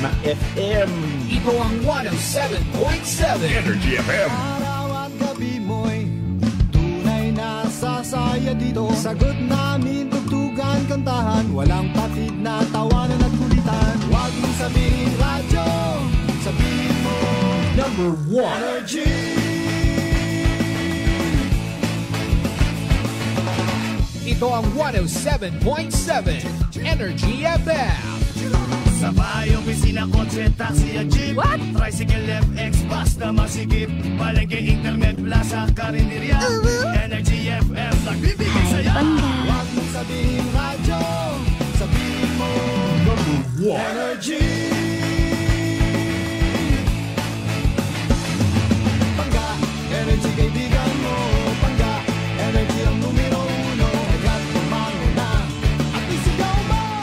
na FM. Ito ang 107.7 Energy FM. Araw at gabi mo'y tunay na sasaya dito. Sagot namin, tugtugan, kantahan, walang patid na tawanan at kulitan. Huwag mong sabihin radyo, sabihin mo Number 1 Energy. Ito ang 107.7 Energy FM. Sa bahay, opisina, kotse, taxi at jeep. What? Tricycle, FX, bus na masikip. Palengke, internet, plaza, karinderya. Energy FM, nagbibigay saya. Huwag mong sabihin radyo, sabihin mo Number 1 Energy. Pangga, energy kaibigan mo. Pangga, energy ang numero uno. Agad tumango na at isigaw mo.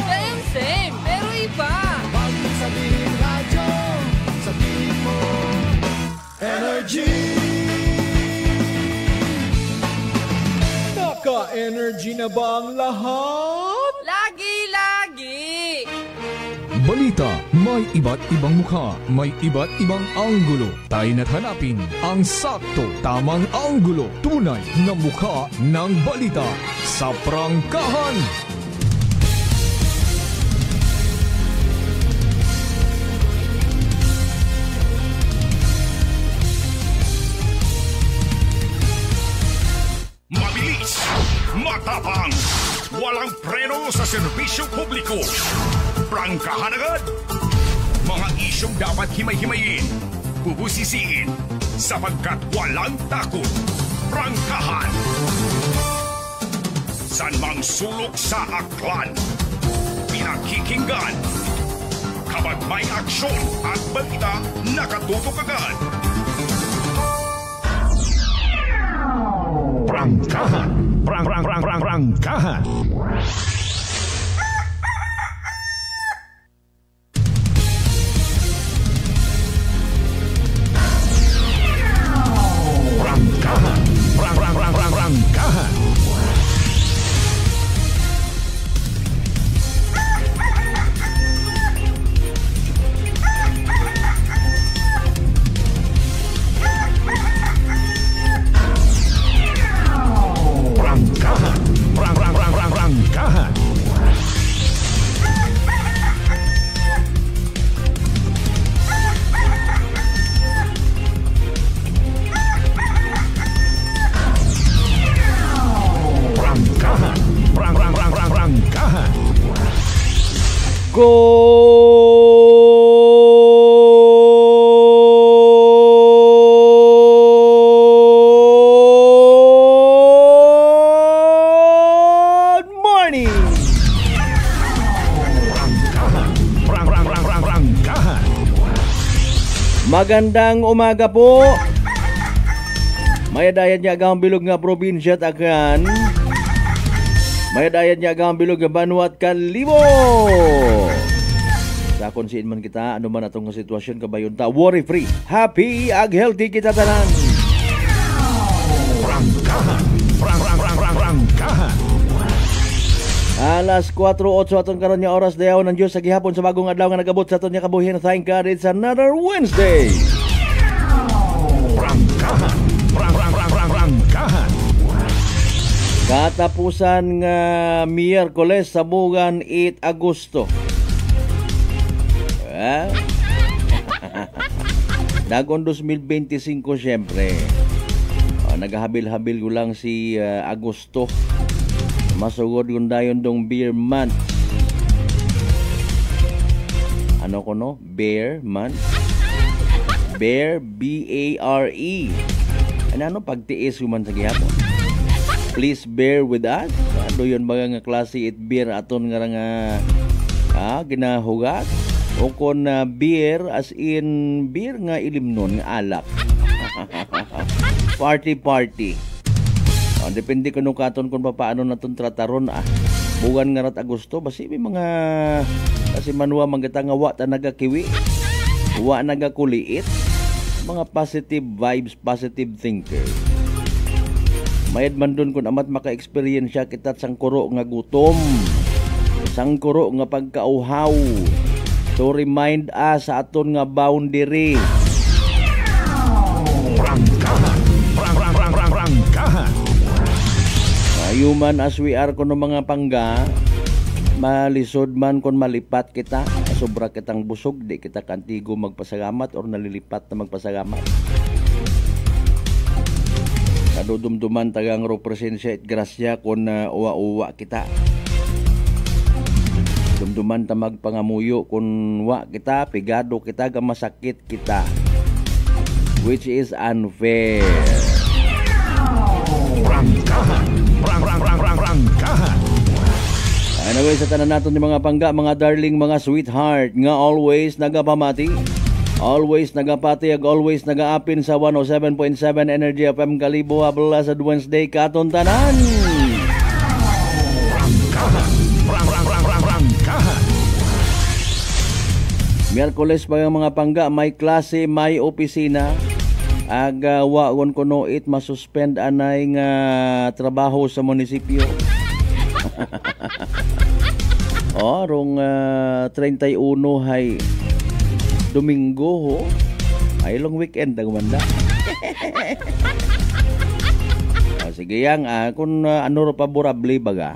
Same, pero iba. Huwag mong sabihin radyo, sabihin mo Energy. Naka-energy na ba ang lahat? Lagi-lagi. Balita, may iba't ibang mukha, may iba't ibang anggulo. Tayo na't hanapin ang sakto, tamang anggulo, tunay na mukha ng balita sa prangkahan. Mabilis, matapang, walang preno sa serbisyo publiko. Prangkahan agad. Mga isyong dapat himay-himayin, bubusisiin, sapagkat walang takot. Prangkahan. San mang sulok sa aklan, pinakikinggan. Kapag may aksyon at balita, nakatutok agad. Prangkahan. Prangkahan. Prangkahan. Prangkahan. Prangkahan. Good morning! Prangkahan. Magandang umaga po. May dayan niya agang bilog nga probinsya at akan. May dayan niya agang bilog nga Banwa at Kalibo. Sa konsiin man kita, ano man atong sitwasyon kabayon ta, worry free, happy ag healthy kita tanan. Prangkahan. Alas 4:08 aton karon nga oras dayaw ng Dios sa gihapon sa bagong adlaw nga nagabot sa aton nga kabuhin. Thank God it's another Wednesday. Prangkahan. Katapusan nga Miyerkules sa bugan 8 Agosto. Dagon 2025 syempre. Naghahabil-habil ko lang si Agosto. Masugod kung dayon dong beer month. Ano ko no? Bear month. Bear, B-A-R-E. Ano pagtiis human sa gihapon? Please bear with us. Ano yun ba nga klase it beer aton nga ginahugat? O kon beer as in beer nga ilimnon nga alak. Party. Depende kung katon kung paano naton trataron buwan nga rat Agosto basi may mga kasi manwa mangatangawa ta nagakiwi. Wa nagakuliit. Mga positive vibes, positive thinker. Mayad man dun kung amat maka-experience siya kita sang kuro nga gutom, sang kuro nga pagkauhaw, to remind us sa aton nga boundary. Prangkahan. Prangkahan. Human as we are kuno mga pangga, malisod man kung malipat kita, sobra kitang busog, di kita kantigo magpasalamat or nalilipat na magpasalamat. Kadudumduman tagang ro presensya at grasya kung uwa-uwa kita. Dumduman ta magpangamuyo kung wa kita, pigado kita, gamasakit kita. Which is unfair. Prangkahan. Prangkahan. Anyway, sa tanan natin ng mga pangga, mga darling, mga sweetheart, nga always nagapamati, always nagapatiyag, always nagaapin sa 107.7 Energy FM Kalibo, habla sa Wednesday, katon tanan. Prangkahan. Miyerkules pa yung mga pangga, may klase, may opisina. Aga waon ko noit masuspend anay nga trabaho sa munisipyo. Rong 31 hay Domingo ho. Ay long weekend dagmanda. Sige yang kung ano ro paborable baga.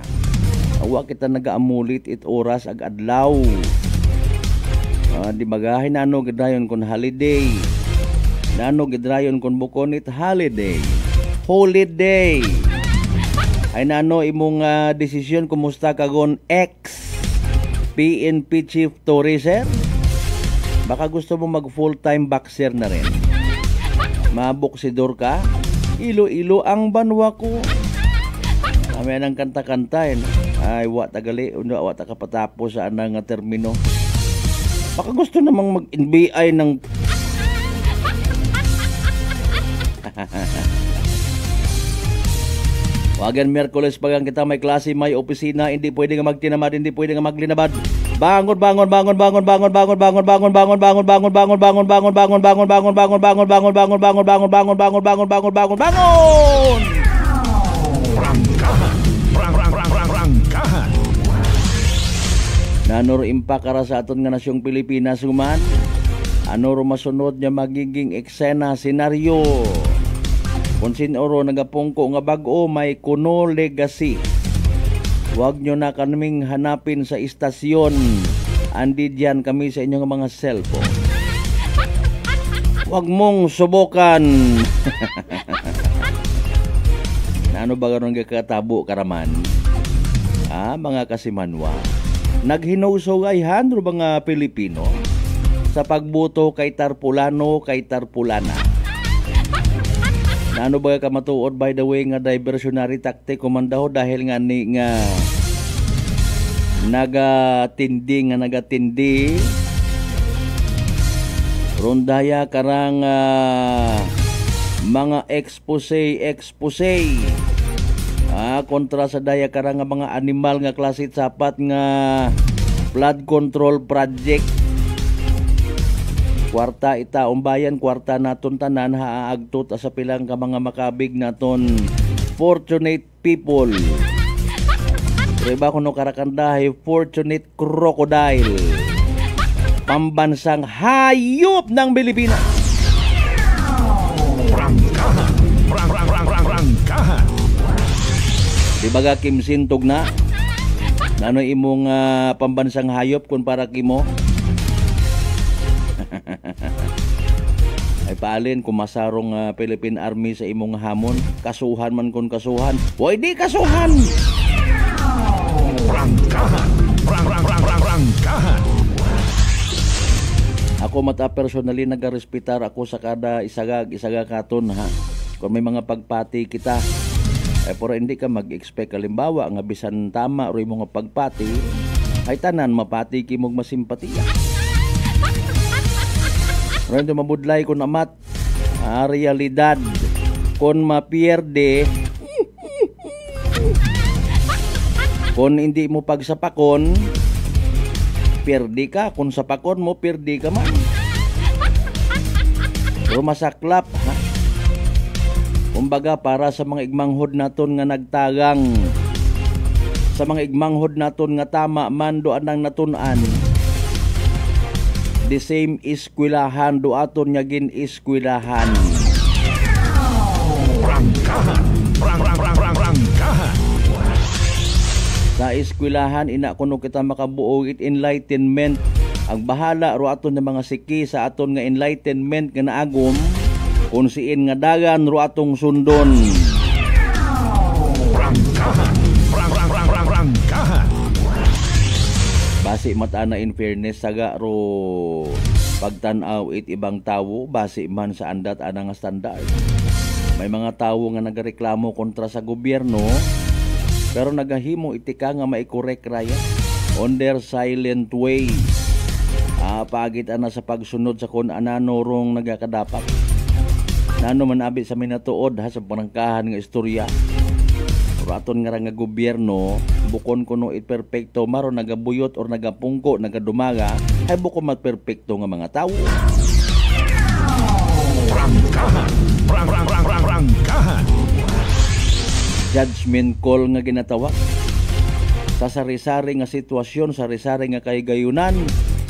Awa kita nagaamulit it oras ag adlaw. Di bagahin ano gadayon kun holiday. Nano gidrayon kon bukonit holiday. Holiday. Ay nano imong desisyon kumusta kagon ex PNP Chief Tourism? Baka gusto mo mag full-time boxer na rin. Maboksidor ka? Ilo-ilo ang banwa ko. Kami nang kanta-kanta. Ay, wa tagali. Wa ta kapatapos sa anang termino. Baka gusto namang mag-NBI ng Wagan Miyerkules pagang kita may klase, may opisina, hindi pwede nga magtinamad, hindi pwede nga maglinabad. Bangon. Prangkahan. Nanor impa kara sa aton nga nasyong Pilipinas human. Ano ro masunod niya magiging eksena, senaryo. Kung sinoro nagapungko nga bag-o may kuno legacy. Huwag nyo na kaming hanapin sa istasyon. Andi diyan kami sa inyong mga cellphone. Huwag mong subukan. Ano ba ganun kakatabo karaman? Mga kasimanwa. Naghinusog ay handro mga Pilipino sa pagbuto kay Tarpulano, kay Tarpulana. Ano ba ka matuod by the way nga diversionary tactic kumandaho dahil nga ni nga nagatindi rondaya karang mga expose kontra sa daya karang mga animal nga klase sapat nga flood control project. Kwarta ita umbayan, kwarta naton tanan haagtot sa pilang ka mga makabig naton fortunate people. Diba kuno karakandahay fortunate crocodile. Pambansang hayop ng Pilipinas. Prangkahan. Diba ka Kim Sintog na? Nano imong pambansang hayop kung para kimo? Ay paalin kung masarong Philippine Army sa imong hamon, kasuhan man kung kasuhan, pwede kasuhan. Prangkahan. Ako mata personally nagarespetar ako sa kada isagag katon ha. Kung may mga pagpati kita, pero hindi ka mag-expect kalimbawa nga bisan tama o mga pagpati, ay tanan mapati kimog masimpatiya. Rendo mabudlay kun amat realidad kun mapierde kun hindi mo pagsapakon perdi ka, kun sapakon mo perdi ka man. Pero masaklap ha. Kumbaga para sa mga igmanghod naton nga nagtagang, sa mga igmanghod naton nga tama man do anang natunan. the same eskwelahan do aton nga gin eskwelahan. Prangkahan. Prangkahan. Sa eskwelahan ina kuno kita makabuo it enlightenment. Ang bahala ro aton nga mga siki sa aton nga enlightenment nga naagom kung siin nga dagan ro atong sundon. Prangkahan. Prangkahan. Basi mata na in fairness saga ro pagtan-aw it ibang tawo basi man sa andat ana nga standard. May mga tawo nga nagareklamo kontra sa gobyerno pero nagahimo itika nga maikorek raya on their silent way. Pagit ana sa pagsunod sa kun anano rong nagakadapat. Nano man abi sa minatuod ha sa panangkahan nga istorya. Raton nga nga gobyerno bukon kuno it perfecto maro nagabuyot or nagapungko nagadumaga ay bukon magperpekto nga mga tawo. Prangkahan. Prangkahan. Judgment call nga ginatawag sa sari-sari nga sitwasyon, sari-sari nga kaygayunan,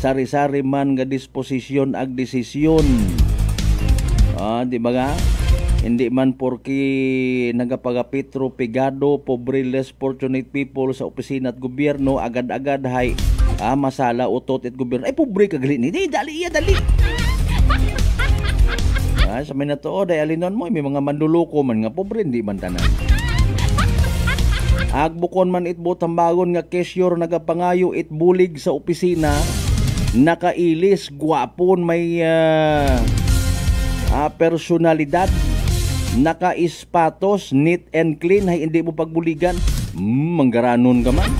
sari-sari man nga disposisyon ag desisyon. Di ba nga? Hindi man porki nagapagapitro pigado, pobre, less fortunate people sa opisina at gobyerno agad-agad hay masala utot at gobyerno. Ay pobre kagali ni, dali. Sa minatuod ay alinon mo may mga manduluko man nga pobre hindi man tanan. Agbukon man itbot ang bagon nga cashier nagapangayo itbulig sa opisina, nakailis, gwapon, may personalidad, naka-ispatos, neat and clean, hay hindi mo pagbuligan, manggaranon ka man.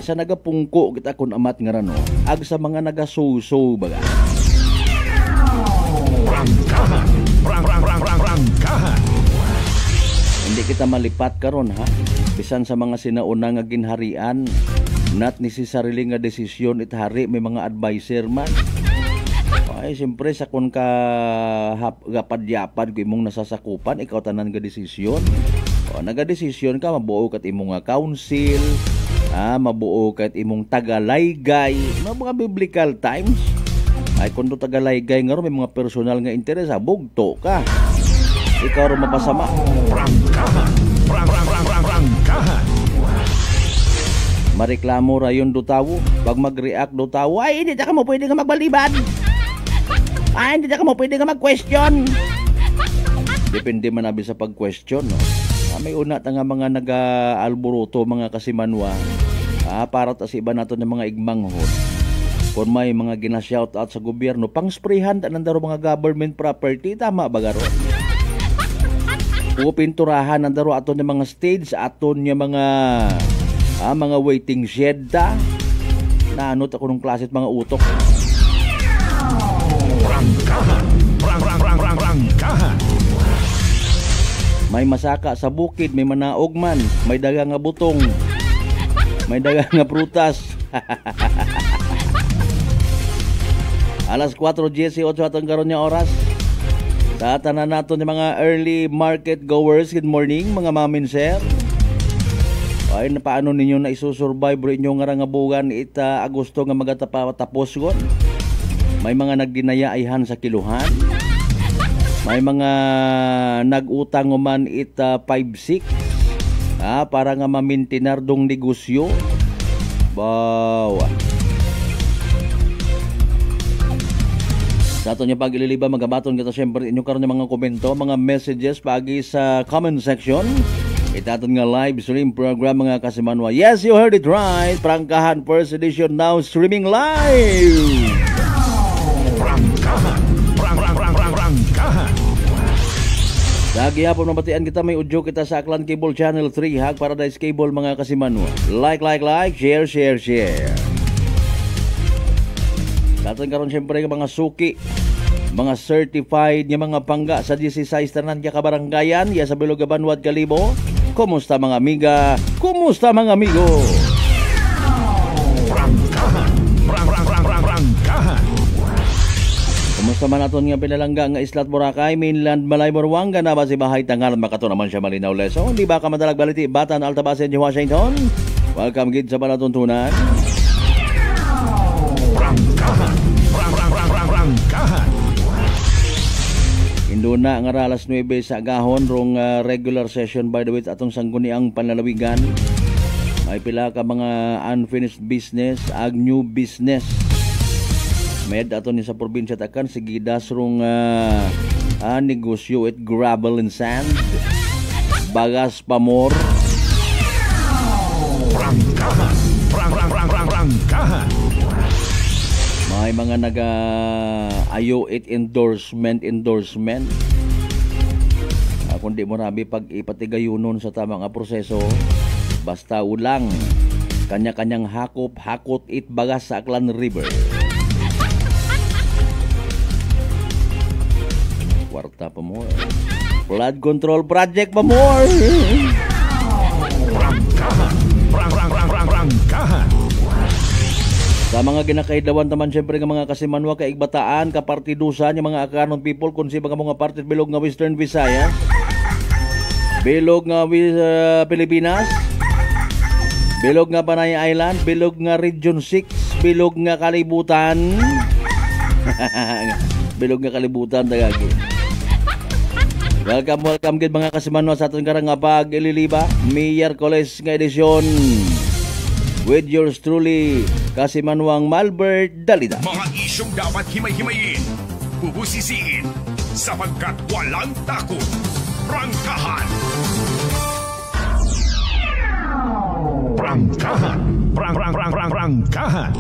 Sa nagapungko kita kun amat nga rano, ag sa mga nagasuso baga. Prangkahan. Prangkahan. Hindi kita malipat karon ha. Bisan sa mga sinauna nga ginharian, not necessarily nga desisyon ithari may mga advisor man. Ay siyempre sa kun ka gapadyapad ko imong nasasakupan ikaw tanan nga desisyon. Nagadesisyon ka mabuo kat imong nga council, mabuo kat imong tagalaygay, mga biblical times. Ay kundo tagalaygay nga ro may mga personal nga interes, bugto ka. Ikaw ro mapasama. Prangkahan. Prangkahan. Mareklamo rayon do tawo, pag mag-react do tawo, ay hindi ka mo pwede nga magbalibad. Ay hindi ka mo pwede nga mag-question. Depende man abi sa pag-question, no. May una ta nga mga naga-alburuto, mga kasimanwa, para ta sa iba nato ng mga igmanghod. Kung may mga gina-shout out sa gobyerno, pang-sprayhan tanan daro mga government property, tama ba garo? Pinturahan ang daro aton ng mga stage, aton ng mga waiting shed ta. Naanot ako ng klase at mga utok. Prangkahan. Prangkahan. May masaka sa bukid, may manaog man, may daga nga butong, may daga nga prutas. Alas 4:18 atong karon nga oras. Sa tanan nato ni mga early market goers, good morning mga mamin sir. Ay paano ninyo na isusurvive bro inyo nga bugan ita Agosto nga magatapos gon? May mga nagdinayaayhan sa kiluhan. May mga nagutang man ita 5-6 para nga mamintinar dong negosyo. Bawa. Sa ato niya pag-ililiba, magabaton kita siyempre inyo karon ng mga komento, mga messages pagi sa comment section. Itaton nga live stream program mga kasimanwa. Yes, you heard it right. Prangkahan first edition now streaming live. Prangkahan. Prangkahan. Lagi hapon mabatian kita, may udyo kita sa Aklan Cable Channel 3, Hag Paradise Cable mga kasimanwa. Like, share. Daton karon siyempre mga suki, mga certified nga mga pangga sa 16 tanan ka kabaranggayan, ya sa Bilogaban, Wad Kalibo. Kumusta mga amiga? Kumusta mga amigo? Prangkahan. Prangkahan. Kumusta man aton nga pinalangga nga Islat Boracay, Mainland Malay, Buruanga na ba si bahay tangal makato naman siya malinaw leso. Di ba ka madalag baliti Batan, Altabasen, Washington? Welcome gid sa palatuntunan. Luna nga ra alas 9 sa agahon rong regular session by the way atong sangguniang panlalawigan. May pila ka mga unfinished business ag new business. Med aton ni sa probinsya takan sigidas rong negosyo at gravel and sand. Bagas pamor. Prangkahan. Prangkahan. May mga ayo it endorsement. Kundi mo rabi pag ipatigayunon sa tamang proseso, basta ulang kanya-kanyang hakot it bagas sa Aklan River. Kwarta pa mo. Flood control project pa mo. Prangkahan. Prangkahan. Sa mga ginakaidawan naman siyempre ng mga kasimanwa kaigbataan, kapartidusan, yung mga akanon people, kung si mga partit bilog nga Western Visayas, bilog nga Pilipinas, bilog nga Panay Island, bilog nga Region 6, bilog nga Kalibutan, bilog nga Kalibutan, tagagi. Welcome gid mga kasimanwa sa ating karang nga pag-ililiba, Miyerkules nga edisyon. With yours truly, Kasimanwang Malbert Dalida. Mga isyong dapat himay-himayin, bubusisiin, sapagkat walang takot. Prangkahan. Prangkahan. Prangkahan.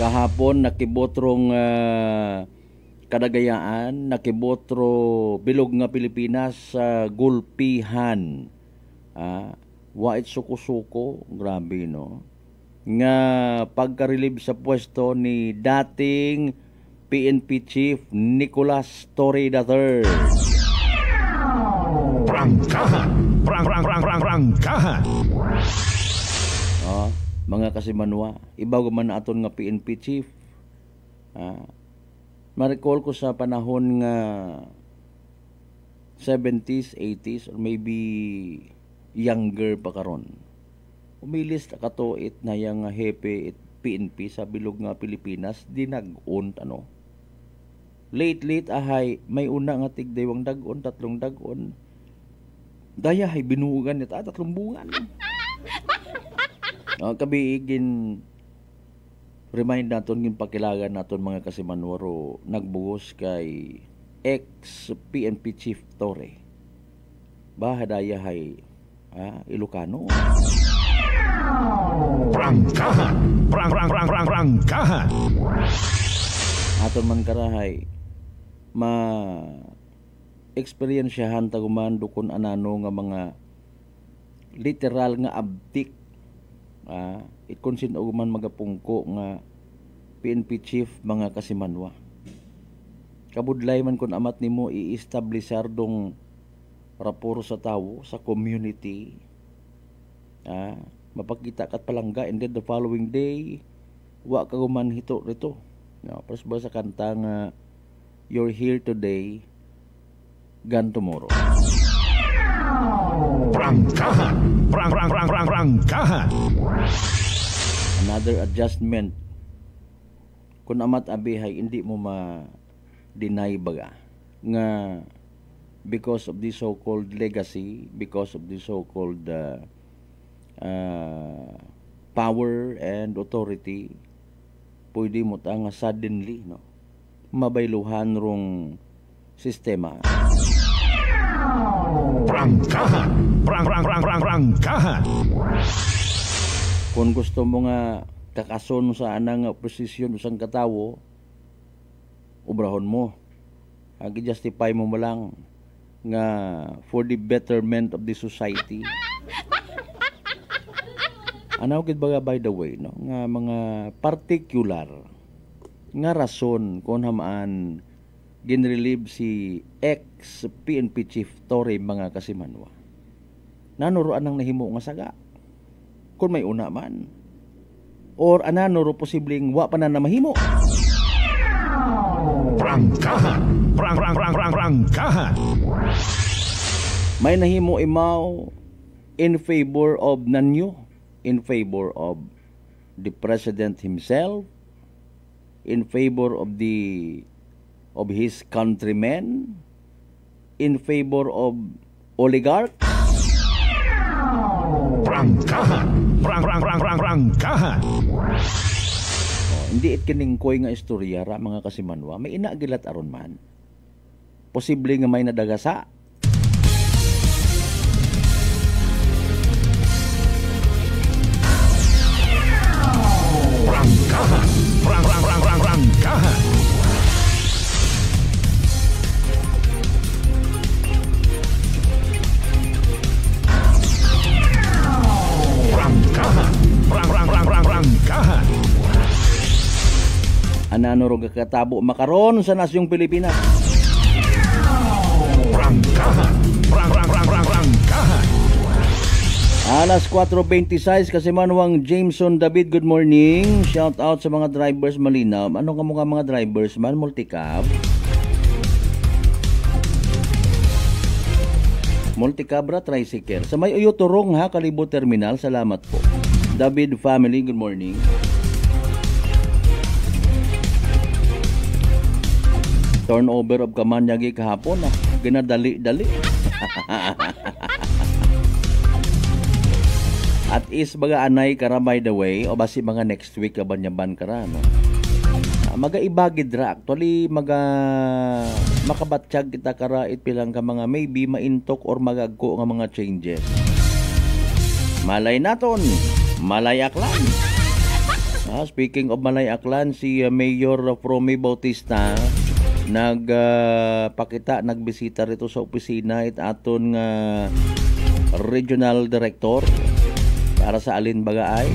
Kahapon nakibotrong kadagayaan, nakibotro bilog nga Pilipinas sa gulpihan. Wait suko-suko, grabe no. Nga pagka-relieve sa pwesto ni dating PNP Chief Nicolas Torre III. Prangkahan. Prangkahan. Mga kasimanwa, ibaw man aton nga PNP Chief. Ma-recall ko sa panahon nga 70s, 80s, or maybe younger pa karon. Umilis ta katuit na yang hepe it PNP sa bilog nga Pilipinas dinag-on ano. Late ahay may una nga tigdaywang dag-on, 3 dag-on. Daya hay binuugan nito 3 bungan. Kabiigin remind naton gin pakilagan naton mga kasimanwaro nagbugos kay ex PNP Chief Torre. Bahadaya hay Ilocano. Prangkahan. Prangkahan. Aton man karahay ma-experiensyahan taguman dukon anano nga mga literal nga abdik. Ikonsin og man magapungko nga PNP Chief mga kasimanwa. Kabudlay man kun amat nimo i-establishar dong rapor sa tawo sa community. Mapakita kat palangga and then the following day wa ka guman hito rito. Pras ba sa kanta nga you're here today, gone tomorrow. Prangkahan. Prangkahan. Another adjustment. Kung amat abihay, hindi mo ma-deny baga nga because of the so-called legacy, because of the so-called power and authority, pwede mo ta nga suddenly mabayluhan rong sistema. Prangkahan. Prangkahan. Kung gusto mo nga kakason sa anang posisyon usang katawo, ubrahon mo. Agi-justify mo lang nga for the betterment of the society. Ano gid baga by the way nga mga particular nga rason kung hamaan ginrelieve si ex PNP Chief Torre mga kasimanwa. Nanuroan ang nahimo nga saga. Kung may una man. Or ananuro posibleng wa pa na mahimo. Prangkahan. Prangkahan. May nahimo imaw in favor of nanyo, in favor of the president himself, in favor of the of his countrymen in favor of oligarch? Prangkahan. Prangkahan. Hindi it kiningkoy nga istorya ra mga kasimanwa. May inagilat aron man. Posible nga may nadagasa. Prangkahan. Prangkahan. Prangkahan. Anano ro katabo makaron sa nasyong Pilipinas. Prangkahan. Prangkahan. Alas 4:26 kasi manuang Jameson David, good morning. Shout out sa mga drivers malinaw. Ano ka mga drivers man multicab? Multicabra tricycle. Sa may Uyuturong ha, Kalibo Terminal. Salamat po. David family, good morning. Turnover of Kamanyagi kahapon ah. Ginadali-dali. At is baga anay kara by the way o basi mga next week kabanyaban kara no. Magaibagid ra actually makabatsyag kita kara it pilang ka mga maybe maintok or magagko nga mga changes. Malay naton, Malay Aklan. Speaking of Malay Aklan, si Mayor Fromy Bautista nagbisita rito sa opisina it aton nga regional director para sa alin baga ay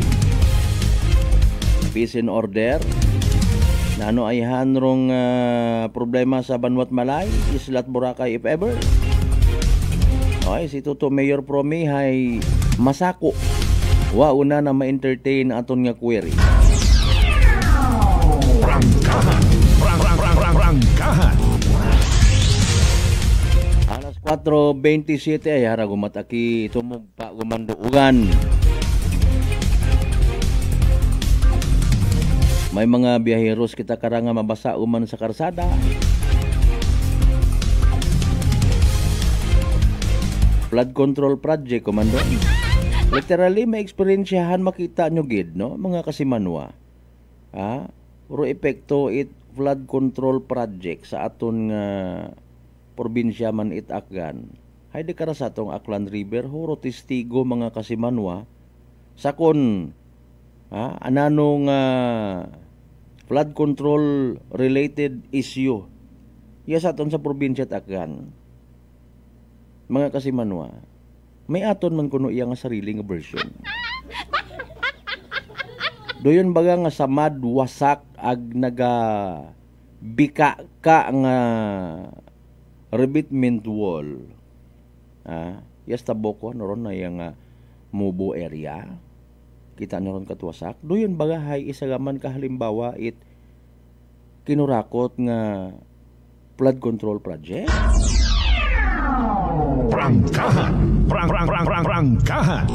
peace and order na ano ay hanrong problema sa Banwat Malay, Islat Boracay if ever. Okay, si Tuto Mayor Fromy hay masako wa una na ma-entertain aton nga query. Prangkahan. Prangkahan. Alas 4:27 ay hara gumataki tumugpa gumanduugan. May mga biyaheros kita karanga mabasa uman sa karsada. Flood control project, komando. Literally may eksperyensyahan makita nyo gid no mga kasimanwa. Puro epekto it flood control project sa aton nga probinsya man it Aklan. Haydi kara sa atong Aklan River huro testigo mga kasimanwa sakon ananong flood control related issue iya sa aton sa probinsya at Aklan. Mga kasimanwa, may aton man kuno iya nga sariling version. Doyon baga nga samad wasak ag naga bika ka nga revetment wall. Yes taboko noron na yang Mubo area. Kita noron katwasak. Doyon baga hay isagaman ka halimbawa it kinurakot nga flood control project. Prangkahan. Prangkahan.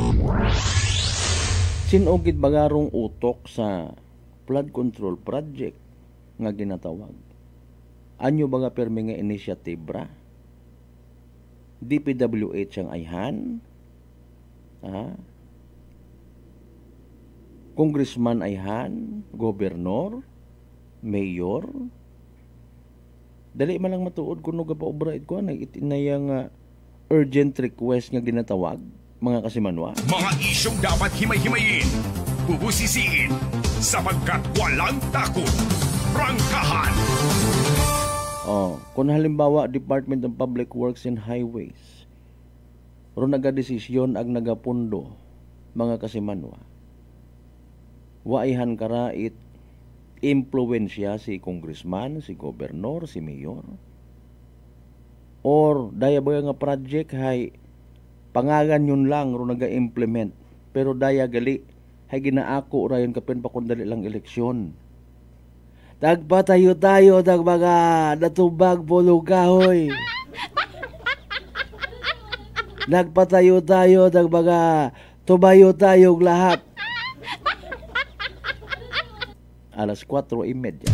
Sinugid bagarong utok sa flood control project nga ginatawag. Anyo baga permi nga initiative ra? DPWH ang ayhan? Congressman ayhan? Gobernador? Mayor? Dali man lang matuod kuno ga paobra it ko na itinayang urgent request nga ginatawag mga kasimanwa. Mga isyong dapat himay-himayin, bubusisiin, sapagkat walang takot. Prangkahan! Kung halimbawa Department of Public Works and Highways ro nagadesisyon ag nagapundo mga kasimanwa. Waihan kara it impluwensya si congressman, si gobernador, si mayor. Or daya ba nga project hay pangagan yun lang ro naga-implement. Pero daya gali hay ginaako ra yun kapen pa kundali lang eleksyon. Tagpatayo tayo dagbaga natubag pulugahoy. Nagpatayo tayo dagbaga tumayo tayong lahat. Alas 4:30.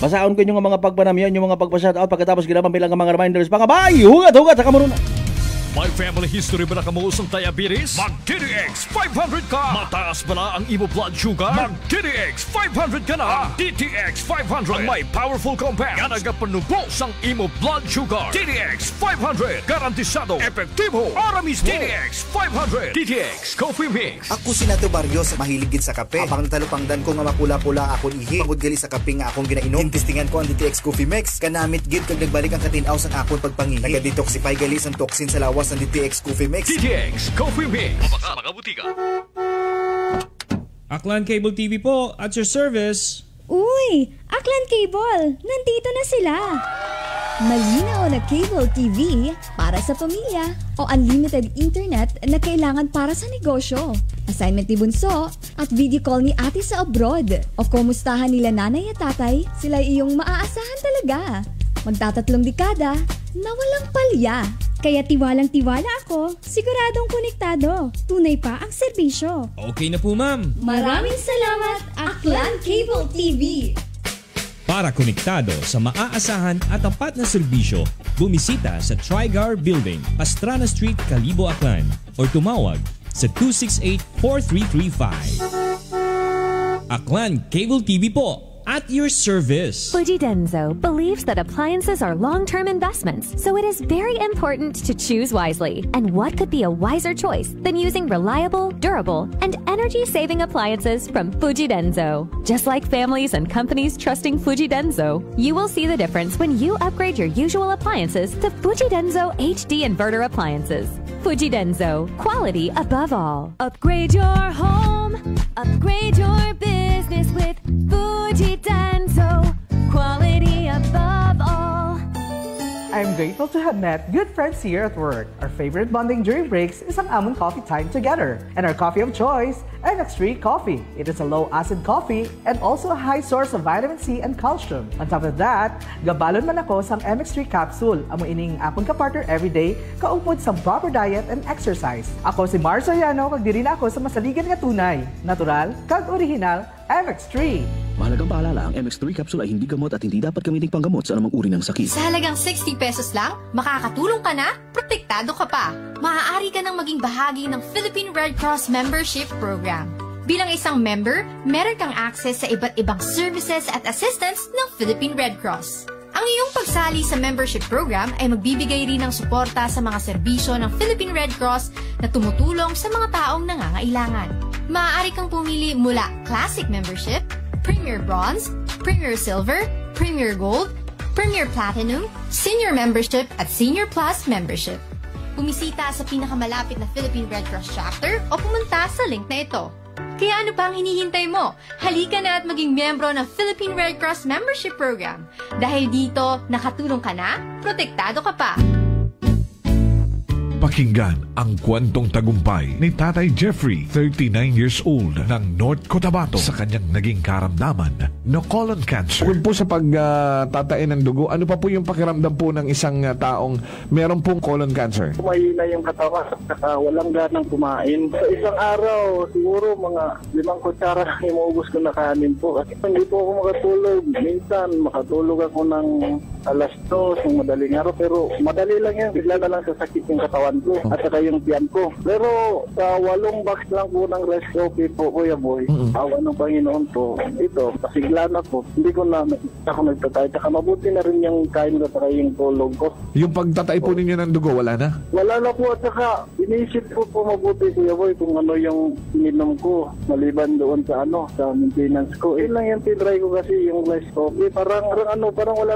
Basaon ko yung mga pagpanamyan, yung mga pagpa-shoutout pagkatapos ginamang bilang mga reminders. Pangabay, hugat-hugat sa kamurunan. May family history ba na kamuusang diabetes? Mag-DTX 500 ka! Mataas ba na ang imo blood sugar? Mag-DTX 500 ka na! Ang DTX 500 ang may powerful compounds na nagapanubos ang imo blood sugar. DTX 500 garantisado, epektibo, aramis DTX 500 DTX Coffee Mix. Ako si Nato Barrios, mahiligid sa kape. Apang talupangdan ko nga makula-pula akong ihi. Pagod gali sa kape nga akong ginainom. Tintistingan ko ang DTX Coffee Mix. Kanamit gid kag nagbalik ang katinaw sa akong pagpangihi. Naga-detoxify gali sa toxin sa lawas ng DTX Coffee Mix. DTX Coffee Mix. Mabaka mga butika. Aklan Cable TV po, at your service. Uy! Aklan Cable! Nandito na sila! Malinaw na cable TV para sa pamilya o unlimited internet na kailangan para sa negosyo. Assignment ni Bunso at video call ni ate sa abroad. O kumustahan nila nanay at tatay, sila iyong maaasahan talaga. Magtatatlong dekada na walang palya. Kaya tiwalang-tiwala ako, siguradong konektado. Tunay pa ang serbisyo. Okay na po, ma'am. Maraming salamat, Aklan Cable TV! Para konektado sa maaasahan at tapat na serbisyo, bumisita sa Trigar Building, Pastrana Street, Calibo, Aklan o tumawag sa 268-4335. Aklan Cable TV po, at your service. Fuji Denso believes that appliances are long-term investments, so it is very important to choose wisely. And what could be a wiser choice than using reliable, durable, and energy-saving appliances from Fuji Denso? Just like families and companies trusting Fuji Denso, you will see the difference when you upgrade your usual appliances to Fuji Denso HD inverter appliances. Fuji Denso, quality above all. Upgrade your home, upgrade your business with Fuji Denso, quality above all. I'm grateful to have met good friends here at work. Our favorite bonding during breaks is ang amon coffee time together. And our coffee of choice, MX3 Coffee. It is a low-acid coffee and also a high source of vitamin C and calcium. On top of that, gabalon man ako sa MX3 capsule. Amo ining akong kapartner everyday, kaupod sa proper diet and exercise. Ako si Mars Soriano, kag diri na ako sa masaligan nga tunay, natural, kag original, MX3. Mahalagang paalala, ang MX3 capsule ay hindi gamot at hindi dapat gamiting panggamot sa anumang uri ng sakit. Sa halagang 60 pesos lang, makakatulong ka na, protektado ka pa. Maaari ka nang maging bahagi ng Philippine Red Cross Membership Program. Bilang isang member, meron kang access sa iba't ibang services at assistance ng Philippine Red Cross. Ang iyong pagsali sa membership program ay magbibigay rin ng suporta sa mga serbisyo ng Philippine Red Cross na tumutulong sa mga taong nangangailangan. Maaari kang pumili mula Classic Membership, Premier Bronze, Premier Silver, Premier Gold, Premier Platinum, Senior Membership at Senior Plus Membership. Bumisita sa pinakamalapit na Philippine Red Cross chapter o pumunta sa link na ito. Kaya ano pa ang hinihintay mo? Halika na at maging miyembro ng Philippine Red Cross Membership Program. Dahil dito, nakatulong ka na, protektado ka pa. Pakinggan ang kwentong tagumpay ni Tatay Jeffrey, 39 years old, ng North Cotabato sa kanyang naging karamdaman na colon cancer. Kung po sa pagtatain ng dugo, ano pa po yung pakiramdam po ng isang taong meron pong colon cancer? Mahina yung katawan at walang ganang kumain. Sa isang araw, siguro mga 5 kutsara lang yung maubos ko na kanin po. Kasi hindi po ako makatulog. Minsan, makatulog ako ng alas 2 ng madaling araw. Pero madali lang yan. Bigla na lang sasakit yung katawan ko at saka yung tiyan ko. Pero sa 8 box lang po ng rice coffee po, Kuya Boy, awa ng Panginoon po, ito, pasigla na po. Hindi ko na ako nagtatay. Saka mabuti na rin yung kain ko at yung tulog ko. Yung pagtatay po ninyo ng dugo, wala na? Wala na po at saka inisip ko po mabuti, Kuya Boy, kung ano yung ininom ko maliban doon sa sa maintenance ko. Yun lang yung tinry ko kasi yung rice coffee. Parang wala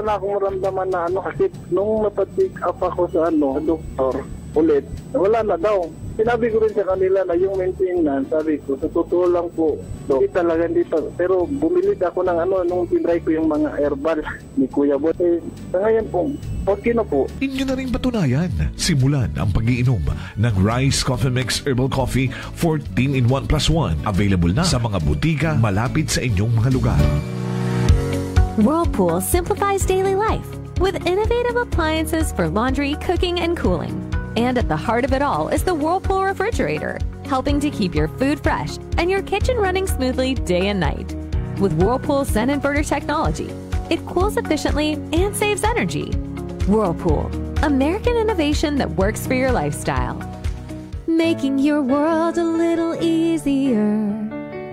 na akong maramdaman na kasi nung napatik up ako sa doktor, ulit, wala na daw. Sinabi ko rin sa kanila na yung maintenance, sabi ko, sa totoo lang po, hindi talaga dito. Pero bumili ako ng nung tinry ko yung mga herbal ni Kuya Boy. Sa ngayon po, okay na po. Inyo na rin patunayan. Simulan ang pag-iinom ng Rice Coffee Mix Herbal Coffee 14-in-1+1. Available na sa mga butika malapit sa inyong mga lugar. Whirlpool simplifies daily life with innovative appliances for laundry, cooking, and cooling. And at the heart of it all is the Whirlpool refrigerator, helping to keep your food fresh and your kitchen running smoothly day and night. With Whirlpool Zen Inverter technology, It cools efficiently and saves energy. Whirlpool, American innovation that works for your lifestyle. Making your world a little easier.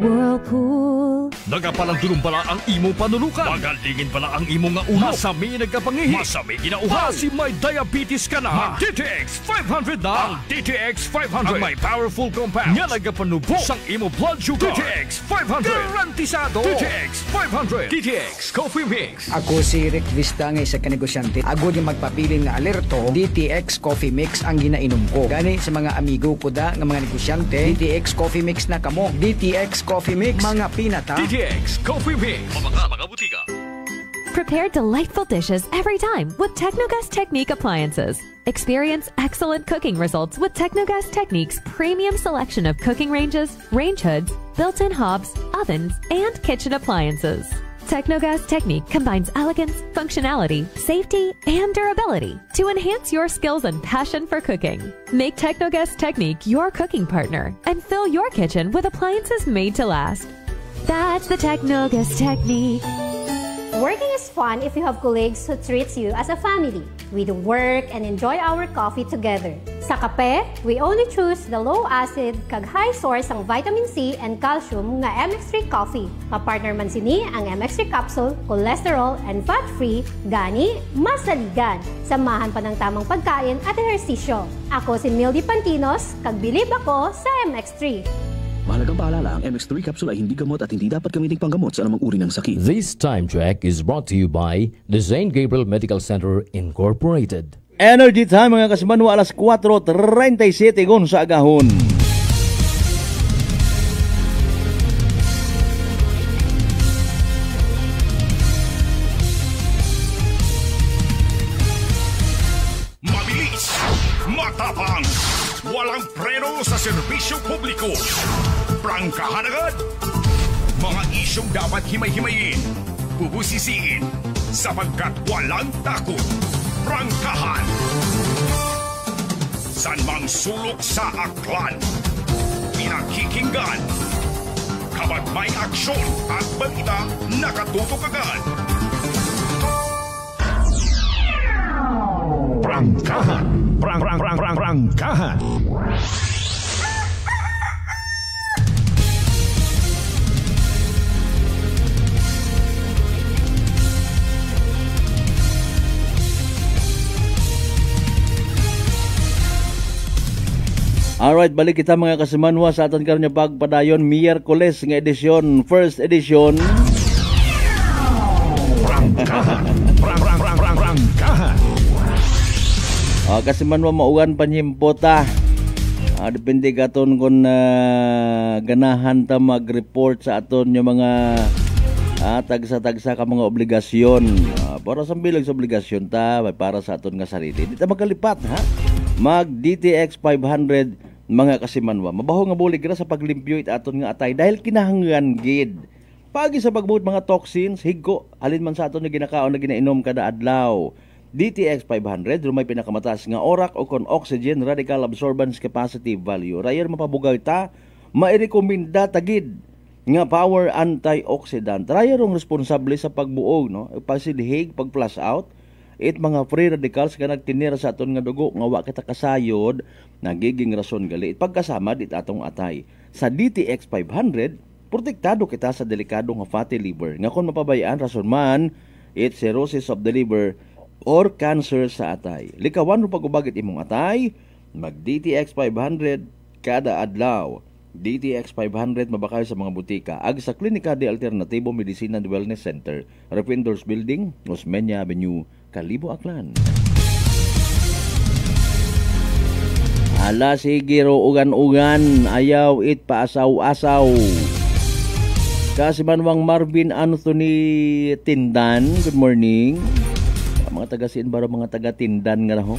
Whirlpool. Nagapalandulong pala ang imo panulukan. Magalingin pala ang imo nga ulo. Masami nagkapangihi. Masami ginauhan. Si may diabetes ka na. DTX 500 na. Ang DTX 500. Ang may powerful compounds. Nga nagapanubo sang imo blood sugar. DTX 500. Garantisado. DTX 500. DTX Coffee Mix. Ako si Rick Vista nga isa ka negosyante. Ako di magpapiling nga alerto. DTX Coffee Mix ang ginainom ko. Gani sa mga amigo ko da nga mga negosyante. DTX Coffee Mix na kamo. DTX Coffee Mix. Mga pinata. DTX Coffee Mix. Mga butika. Prepare delightful dishes every time with Technogas Technique appliances. Experience excellent cooking results with Technogas Technique's premium selection of cooking ranges, range hoods, built-in hobs, ovens, and kitchen appliances. Technogas Technique combines elegance, functionality, safety, and durability to enhance your skills and passion for cooking. Make Technogas Technique your cooking partner and fill your kitchen with appliances made to last. That's the Technogas Technique. Working is fun if you have colleagues who treats you as a family. We do work and enjoy our coffee together. Sa kape, we only choose the low-acid kag high source ang vitamin C and calcium nga MX3 coffee. Kapartner man sini ang MX3 capsule, cholesterol and fat-free, gani masaligan. Samahan pa ng tamang pagkain at ehersisyo. Ako si Mildy Pantinos, kag bilib ako sa MX3. Mahalagang paalala, ang MX3 capsule ay hindi gamot at hindi dapat gamiting panggamot sa anumang uri ng sakit. This time check is brought to you by the St. Gabriel Medical Center Incorporated. Energy time mga kasimanwa, alas 4:37 gon sa agahon. Mabilis, matapang, walang preno sa serbisyo publiko. Prangkahan agad. Mga isyong dapat himay-himayin, bubusisiin, sapagkat walang takot. Prangkahan. Sanmang sulok sa aklan, pinakikinggan. Kapag may aksyon at balita, nakatutok agad. Prangkahan. Prangkahan. Alright, balik kita mga kasimanwa sa aton karon nga pagpadayon Miyerkules nga edisyon, first edition. Prangkahan. Kasimanwa mauwan panyimpota. Depende katon kung ganahan ta mag-report sa aton yung mga tagsa-tagsa ka mga obligasyon. Para sa bilang sa obligasyon ta, para sa aton nga sarili. Di ta magkalipat, ha? Mag DTX 500 mga kasimanwa. Mabaho nga bulig ra sa paglimpyo it aton nga atay dahil kinahanglan gid. Pagi sa pagbuot mga toxins, higko, halin man sa aton nga ginakaon na ginainom kada adlaw. DTX 500 rumay pinakamataas nga orak o kon oxygen radical absorbance capacity value. Rayer mapabugay ta, mairekomenda tagid nga power antioxidant. Rayer ang responsable sa pagbuog, no? Pagsilhig, pag-flush out, it mga free radicals ka nagtinira sa aton nga dugo nga wa kita kasayod, nagiging rason gali. Pagkasama dit atong atay. Sa DTX 500, protektado kita sa delikado nga fatty liver. Nga kung mapabayaan rason man, it cirrhosis of the liver or cancer sa atay. Likawan mo pag-ubagit imong atay, mag DTX 500 kada adlaw. DTX 500 mabakay sa mga butika. Ag sa Klinika de Alternativo Medicina and Wellness Center, Refinders Building, Osmeña Avenue, Calibo, Aklan. Ala sige ro ugan-ugan, ayaw it paasaw-asaw. Kasimanwang Marvin Anthony Tindan, good morning. Mga taga-Sinbaro, mga taga-Tindan nga ho.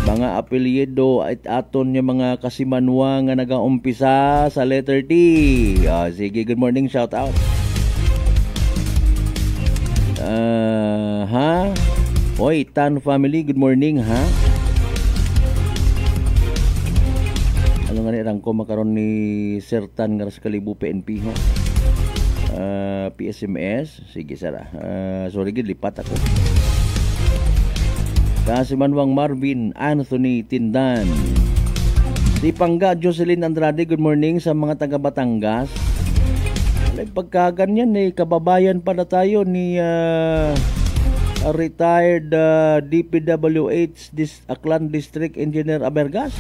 Mga apelyido at aton yung mga kasimanwa nga nag-umpisa sa letter T. Sige, good morning, shout out. Oy, Tan family, good morning, ha? Ano nga nirang ko makaroon ni Sir Tan nga sa Kalibo PNP, ha? PSMS. Sige, sara. Sorry, lipat ako. Kasi Manwang Marvin Anthony Tindan. Si Pangga Jocelyn Andrade, good morning sa mga taga Batangas. Pagkaganyan kababayan pala tayo ni retired DPWH Aklan District Engineer Abergas.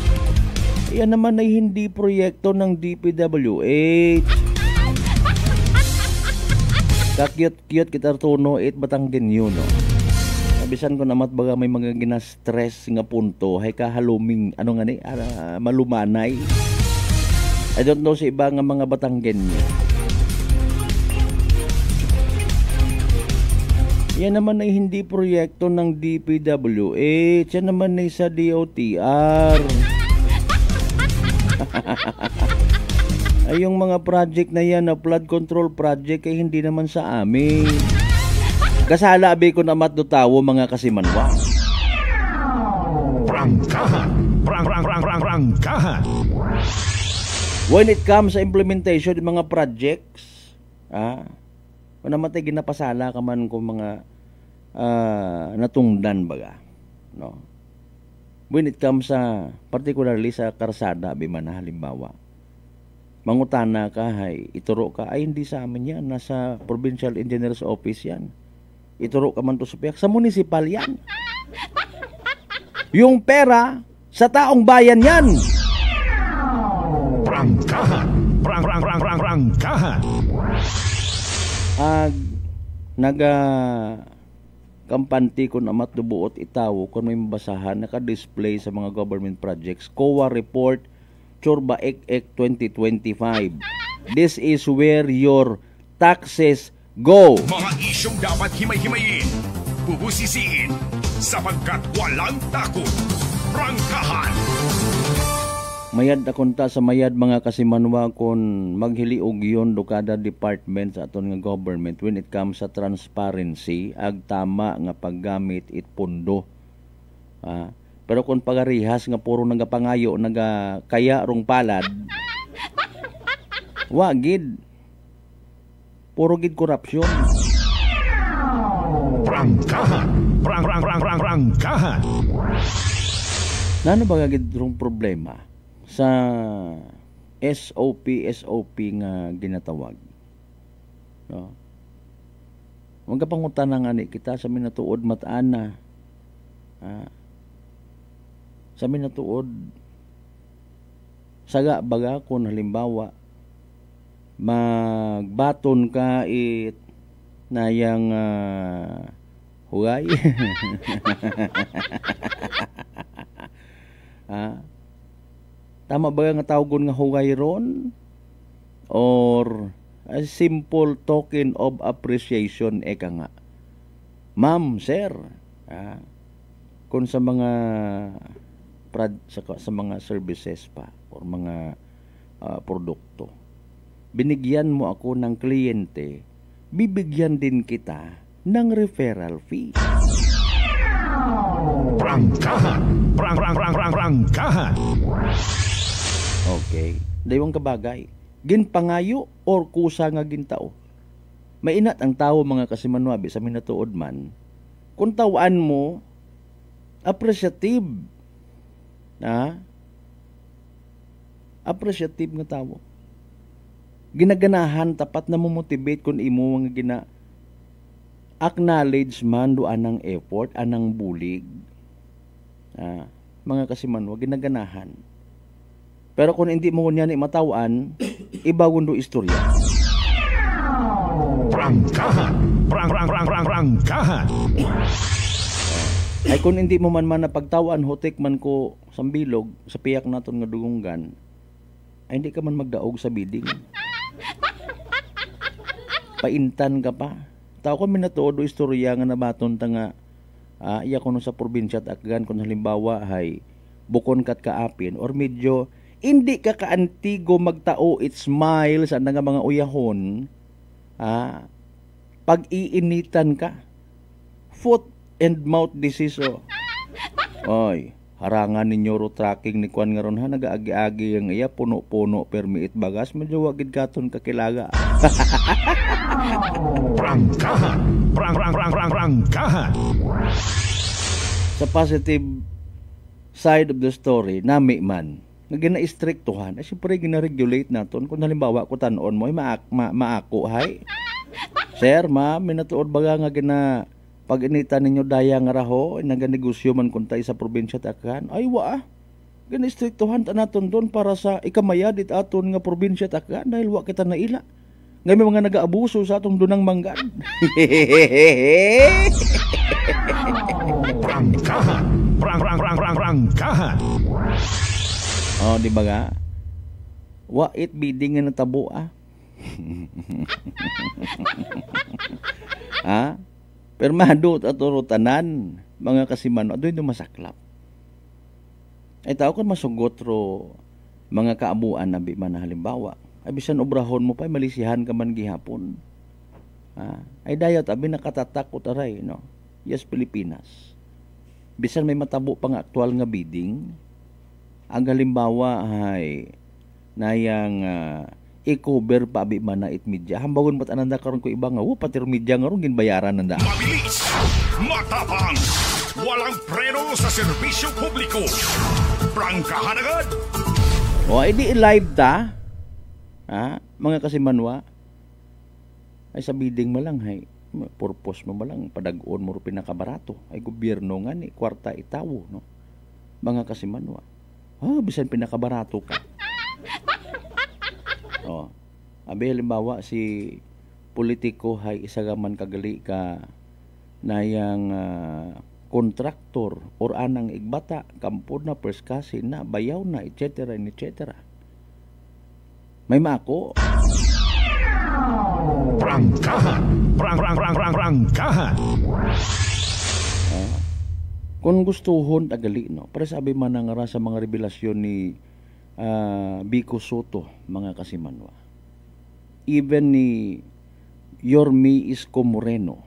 Yan naman ay hindi proyekto ng DPWH. Kakyot-kyot kita tuno it Batanggen yun, no? Sabisan ko namat baga may mga gina-stress nga punto hay kahaluming malumanay. I don't know sa iba nga mga Batanggen niyo. Yan naman ay hindi proyekto ng DPWH. Yan naman ay sa DOTR. Ay yung mga project na yan na flood control project ay hindi naman sa amin. Kasala abi ko namat do tawo mga kasimanwa. Prangkahan. Prangkahan. When it comes sa implementation ng mga projects, kung namatay ginapasala ka man kung mga natungdan baga, no? When it comes sa particularly sa karsada biman na halimbawa, mangutana ka hay ituro ka ay hindi sa amin yan, nasa Provincial Engineer's Office yan. Ituro ka man to sa piyak sa municipal yan. Yung pera sa taong bayan yan. Prangkahan. Prangkahan. Kampanti ko namat dubuot itawo kung may mabasahan naka-display sa mga government projects. COA report Chorba Ek 2025. This is where your taxes go. Mga isyong dapat himay-himayin, bubusisiin, sapagkat walang takot. Prangkahan. Mayad akonta sa mayad mga kasimanwa kon maghiliog yon do kada department sa aton nga government when it comes sa transparency ag tama nga paggamit it pundo. Pero kung pagarihas nga puro nagapangayo kaya rong palad, wagid puro gid korupsyon. Prangkahan. Prangkahan. Nano ba gid rong problema sa SOP nga ginatawag, no? Magapangutan nga ni kita sa minatuod mataana, sa minatuod saga baga kung halimbawa magbaton ka na yang hugay. Tama ba nga tawgon nga hugay ron? Or a simple token of appreciation eka nga. Ma'am, sir, kung sa mga sa mga services pa or mga produkto, binigyan mo ako ng kliyente, bibigyan din kita ng referral fee. Prangkahan. Prangkahan. Okay. Daywang kabagay. Ginpangayo or kusa nga gintao. Mainat ang tao mga kasimanwabi sa minatuod man. Kung tawaan mo, appreciative. Appreciative nga tao. Ginaganahan tapat na motivate kung imo nga acknowledge man do anang effort, anang bulig. Mga kasimanwa, ginaganahan. Pero kung hindi mo niya ni matawan, ibawon do istorya. Prangkahan. Prangkahan. Ay kung hindi mo man na pagtawan, hotek man ko sambilog sa piyak naton nga dugunggan, ay hindi ka man magdaog sa bidding. Paintan ka pa. Tao ko minatuod do istorya nga nabaton ta nga iya kuno sa probinsya at akgan kung halimbawa hay bukon kat kaapin or medyo hindi ka kaantigo magtao it smile sa nga mga uyahon, pag iinitan ka, foot and mouth disease. Oy, harangan ninyo ro tracking ni Kwan nga ron ha, nagaagi-agi ang iya, puno-puno, permiit bagas, medyo wagid katon kakilaga. Prangkahan! Prangkahan! Sa positive side of the story, nami man, nga gina-strictuhan, ay siyempre gina-regulate naton. Kung halimbawa ko tanon mo, ay maako, hay. Sir, ma'am, minatuod baga nga pag inita ninyo daya nga raho, naganegosyo man kung tayo sa probinsya takan, ay wa, gina-strictuhan naton doon para sa ikamayad it aton nga probinsya takan, dahil wa kita naila. Ngay may mga nag-aabuso sa atong dunang manggan. Prangkahan! Prangkahan! Oh, di ba nga? Wa it bidding nga natabo ha? Permado at tanan mga kasimano, doon masaklap. Ay tao kan masugot ro mga kaabuan na bi man halimbawa. Ay bisan obrahon mo pa, malisihan ka man gihapon. Ay dayat abi nakatatakot aray, no? Yes, Pilipinas. Bisan may matabo pang aktual nga bidding, ang halimbawa ay nayang i-cover pa abi man na it media. Hambawon ba't ananda karon ko iba nga, pati media nga ron ginbayaran nanda. Mabilis, matapang, walang preno sa serbisyo publiko. Prangkahan agad! O, edi live ta, mga kasimanwa, ay sa bidding mo lang, hay, purpose mo lang, padagoon mo rin pinakabarato, ay gobyerno nga ni, kwarta itawo, no? Mga kasimanwa, bisan pinakabarato ka. Abi halimbawa si politiko hay isagaman kagali ka nayang kontraktor or anang igbata, kampon na, perskasin na, bayaw na, etc. May mako. Prangkahan! Prangkahan! Kung gustuhon tagali, no? Para sabi man nga sa mga revelasyon ni Vico Soto, mga kasimanwa. Even ni Yorme Isko Moreno,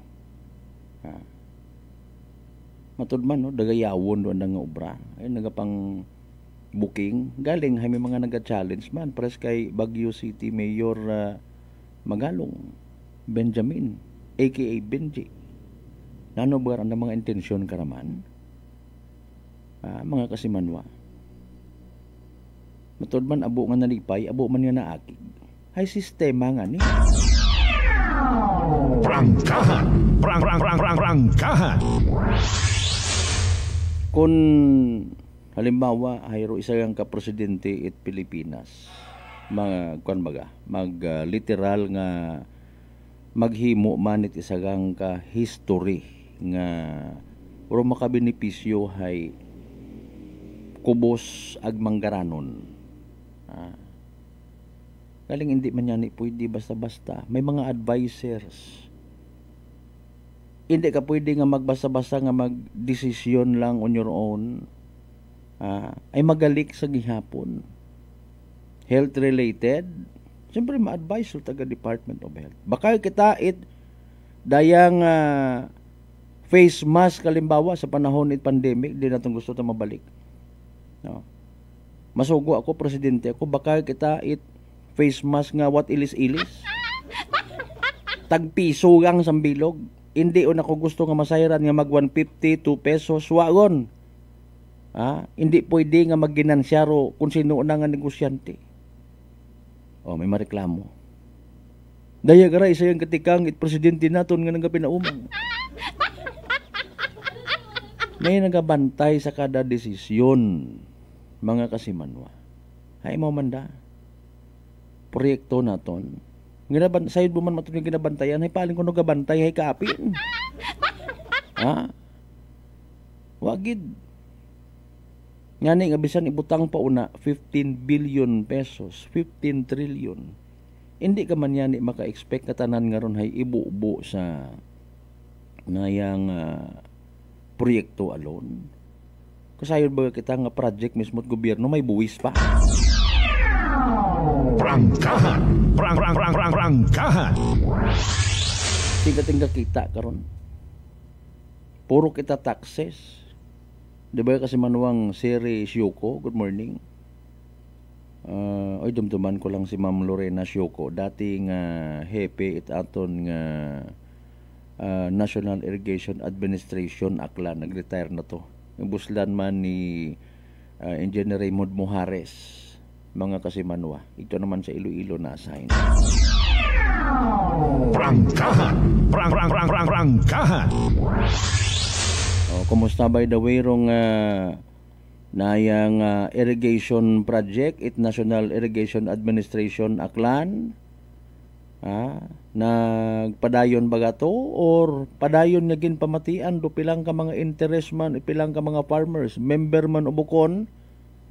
matod man, no? Dagayawon doon nga obra. Ay nagapang booking. Galing, may mga naga-challenge man. Pares kay Baguio City Mayor Magalong Benjamin, aka Benji. Nano ba ang mga intensyon karaman? Mga kasimanwa. Matod man, abo nga nalipay, abo man nga naakig. Hay sistema nga ni. Prangkahan! Prangkahan! Kung halimbawa, hayro isa yang ka-presidente it Pilipinas, literal nga maghimo manit isagang ka history nga uro makabenepisyo hay kubos ag manggaranon. Galing hindi man yan pwede basta-basta. May mga advisors. Hindi ka pwede nga magbasa-basa nga magdesisyon lang on your own. Ay magalik sa gihapon. Health related, siyempre ma-advise yung taga Department of Health. Baka kita dayang face mask kalimbawa sa panahon it pandemic, di natong gusto ta mabalik. No. Masugo ako, presidente ako, baka kita face mask nga what ilis-ilis. Tagpiso gang sambilog. Hindi on ako gusto nga masayran nga mag 150, 2 pesos, wagon. Hindi pwede nga magginansyaro kung sino na nga negosyante. May mareklamo. Daya gara isa yung katikang presidente naton nga nagapinaumang. May nagabantay sa kada desisyon, mga kasimanwa. Hay mo manda. Proyekto naton. Sayod mo man matun yung ginabantayan, hay paling ko nagabantay, hay kaapin. Wagid. Ngani nga bisan ibutang pa una 15 billion pesos, 15 trillion. Hindi ka man yani maka-expect na tanan nga ron hay ibubo sa nayang proyekto alone. Kasayod ba kita nga project mismo at gobyerno may buwis pa. Prangkahan! Prangkahan! Tingka kita karon. Puro kita taxes. Di ba kasi manuang Siri Syuko? Good morning. Oy, dumduman ko lang si Ma'am Lorena Syuko. Dating hepe it aton nga National Irrigation Administration Aklan. Nag-retire na to. Yung buslan man ni Engineer Raymond Mujares. Mga kasimanwa. Ito naman sa Iloilo na assign. Prangkahan! Prangkahan! Kumusta by the way rong nayang irrigation project it National Irrigation Administration Aklan? Nagpadayon ba to or padayon nga ginpamatian do pilang ka mga interest man, pilang ka mga farmers, member man ubukon,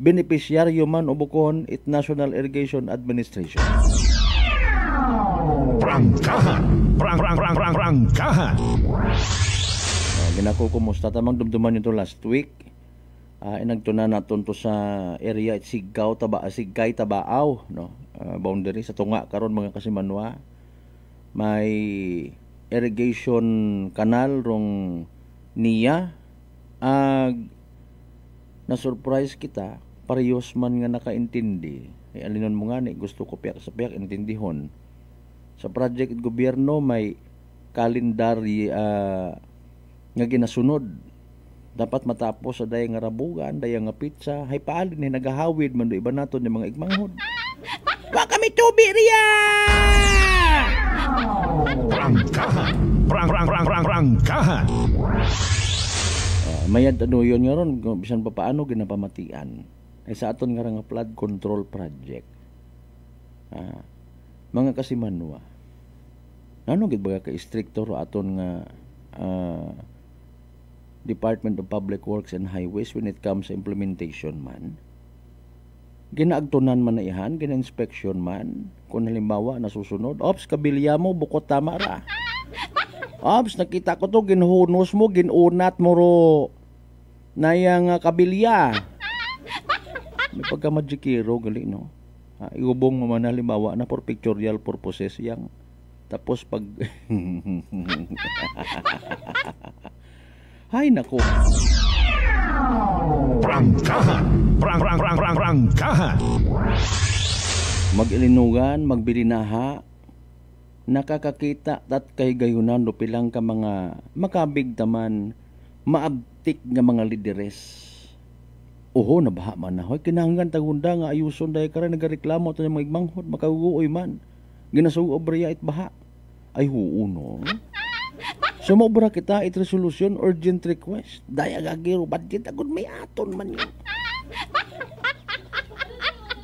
beneficiaryo man ubukon it National Irrigation Administration. Prangkahan! Prangkahan! Ginakukumusta tamang dumduman nito last week. Inagtuna naton to sa area Sigay Tabaaw, no? Boundary sa tunga karon mga kasimanwa. May irrigation canal rong niya. Na surprise kita, parehas man nga nakaintindi. Alinon mo nga ni gusto ko piyak sa piyak intindihon. Sa project gobyerno may kalendary nga ginasunod. Dapat matapos sa dayang nga rabugan, dayang nga pizza, hay paalin ni nagahawid man do iba naton yung mga igmanghod. Wa kami tubi riya! Prangkahan! Prangkahan! Mayad yun nga ron, bisan pa paano ginapamatian. Ay sa aton nga flood control project. Mga kasimanwa. Ano gid ba ka stricto ro aton nga Department of Public Works and Highways when it comes sa implementation man? Ginaagtunan man na ihan, gina-inspection man. Kung halimbawa nasusunod, ops, kabilya mo, bukot tama ra. Ops, nakita ko to, ginhunos mo, ginunat mo ro nayang kabilya. May pagka-magikiro, gali, no? Iubong mo man halimbawa na for pictorial purposes yang. Tapos pag... Hay nako. Prangkahan! Prangkahan! Mag-ilinugan, magbilinaha, nakakakita tat kay gayunan do pilang ka mga makabigtaman, maabtik nga mga lideres. Oho, nabaha man na. Hoy, kinahanglan tagunda nga ayuson dahi karon nagareklamo to mga igmanghod, makaguoy man. Ginasuo obriya it baha. Ay huuno. Sumobra kita it resolution urgent request. Daya gagiro budget agud may aton man yun.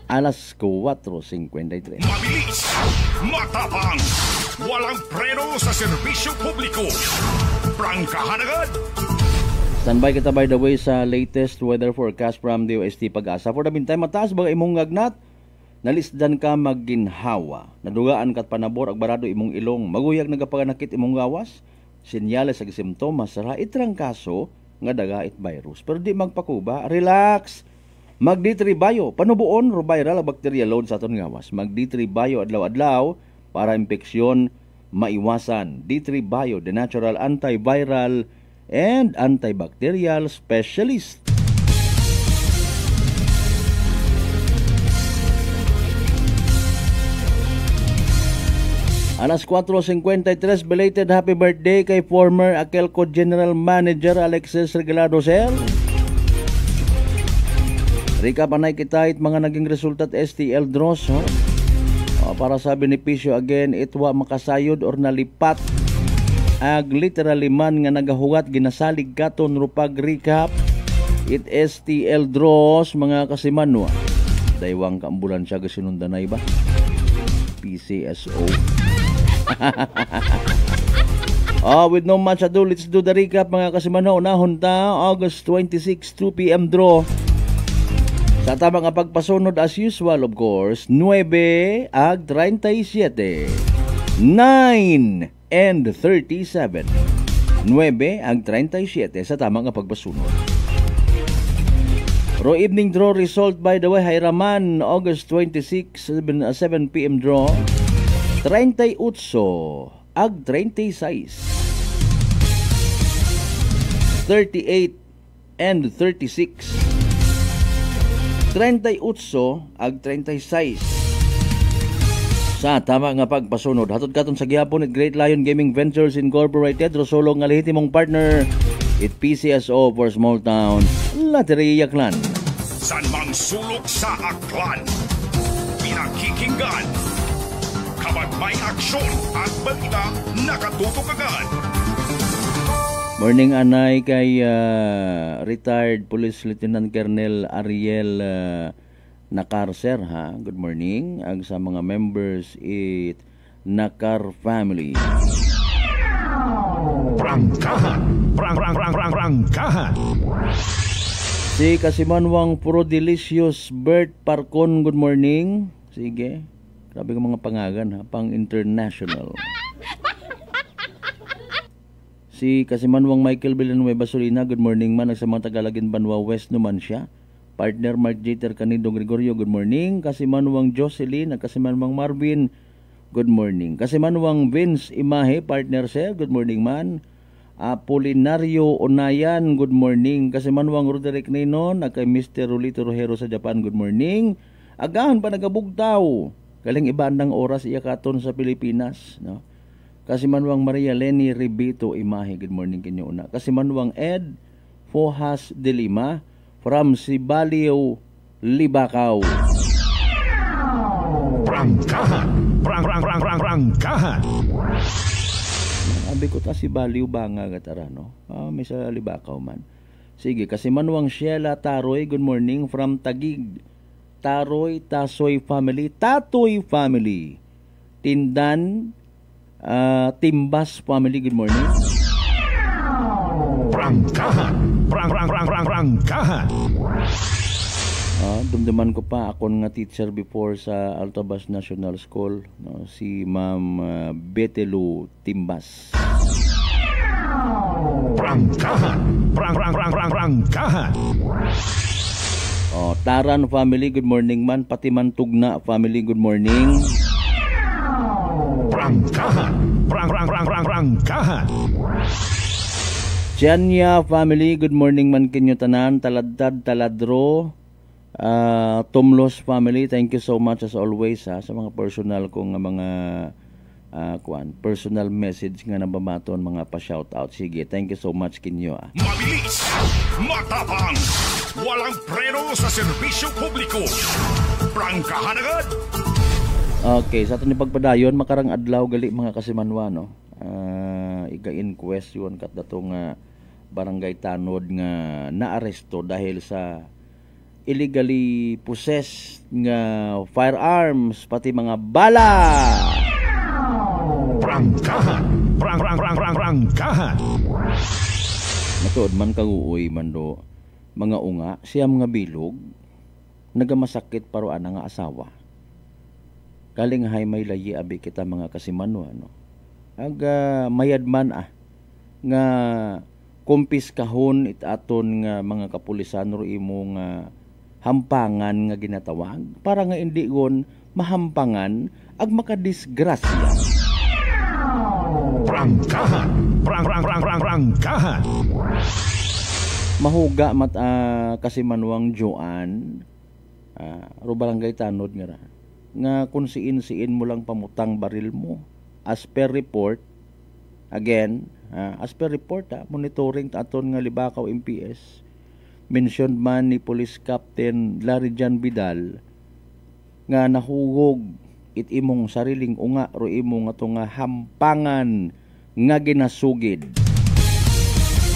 Alas 4:53. Mabilis, matapang, walang preno sa serbisyo publiko. Prangkahan agad! Standby kita by the way sa latest weather forecast from DOST Pag-asa. For the meantime, mataas ba imong ngagnat? Nalisdan ka magginhawa. Nadugaan kat panabor ag barado imong ilong. Maguyag nagapaganakit imong gawas. Sinyales ag simptomas sa itrang kaso nga daga it virus. Pero di magpakuba, relax. Mag-D3 Bio, panubuon ro viral ang bacteria load sa aton gawas. Mag-D3 Bio adlaw-adlaw para impeksyon maiwasan. D3 Bio, the natural antiviral and antibacterial specialist. Alas 4:53, belated happy birthday kay former Akelco General Manager Alexis Regalado Sir. Rika panay kita it mga naging resulta at STL draws. Para sa benepisyo again, itwa makasayod or nalipat. Ag literally man nga nagahugat ginasalig katon rupag recap. It STL draws mga kasimanwa. Daywang kaambulansya gasinundanay ba? PCSO. With no much ado, let's do the recap mga kasimano. Unahon ta, August 26, 2 p.m. draw. Sa tamang pagpasunod as usual, of course, 9 ag 37, 9 and 37. 9 ag 37 sa tamang pagpasunod. Ro evening draw result by the way, Hayraman, August 26, 7 p.m. draw. 38 ag 36, 38 and 36. 38 ag 36. Sa tama nga pagpasunod, hatod katon sa gihapon at Great Lion Gaming Ventures Incorporated, Rosolo nga lehitimong partner, it PCSO for Small Town, Lateria Aklan. San mang sulok sa Aklan, pinakikinggan, kapag may aksyon at balita, nakatutok agad. Morning anay kay retired Police Lieutenant Colonel Ariel Nakarser ha. Good morning ag sa mga members it Nakar family. Prangkahan. Si Kasimanwang Puro Delicious Bert Parcon, good morning. Sige. Grabe ka mga pangagan ha, pang international. Si Kasimanwang Michael Villanueva Solina, good morning man. Sa mga Tagalagin Banwa West naman siya. Partner Mark Jeter Canido Gregorio, good morning. Kasimanwang Jocelyn, Kasimanwang Marvin, good morning. Kasimanwang Vince Imahe, partner sir, good morning man. Apolinario Onayan, good morning. Kasimanwang Roderick Ninon, kay Mr. Rolito Rojero sa Japan, good morning. Agahan pa nagabugtaw. Galing ibandang oras iya katon sa Pilipinas, no? Kasimanwang Maria Leni Ribito Imahe, good morning kinyo una. Kasimanwang Ed Fohas de Lima from Sibalio, Libacao. Prangkahan. Abi ko ta si Baliw Banga gatara no. May sa Libacao man. Sige, Kasimanwang Sheila Taroy, good morning from Tagig. Taroy Tasoy family, Tatoy family. Tindan Timbas family, good morning. Prangkahan. Dumduman ko pa akon nga teacher before sa Altabas National School, no, si Ma'am Betelu Timbas. Prangkahan. Taran family, good morning man. Pati man Tugna family, good morning. Prangkahan. Janya family, good morning man kinyo tanan. Taladtad, Taladro, Tumlos family, thank you so much as always sa mga personal kong mga personal message nga nababaton, mga pa-shoutout. Sige, thank you so much kinyo. Mabilis, matapang, walang preno sa serbisyo publiko. Prangkahan agad. Okay, sa atin ni pagpadayon, makarang adlaw gali mga Kasimanwa, no? Iga-inquest yun kat datong barangay Tanod nga naaresto dahil sa illegally possessed nga firearms pati mga bala. Prangkahan. Matuod man kaguoy man do mga unga siya mga bilog nagamasakit paruan nga asawa. Kaling hay may layi abi kita mga Kasimanwa, no? Aga mayad man nga kumpiskahon itaton nga mga kapulisan ro imong hampangan nga ginatawag para nga hindi gon mahampangan ag makadisgrasya. Prangkahan. Mahuga mat Kasimanwang Joan ro barangay Tanod nga kung siin mo lang pamutang baril mo. As per report, again, monitoring aton nga Libacao MPS, mentioned man ni Police Captain Larry Jan Vidal nga nahugog it imong sariling unga ro imong ato nga hampangan nga ginasugid.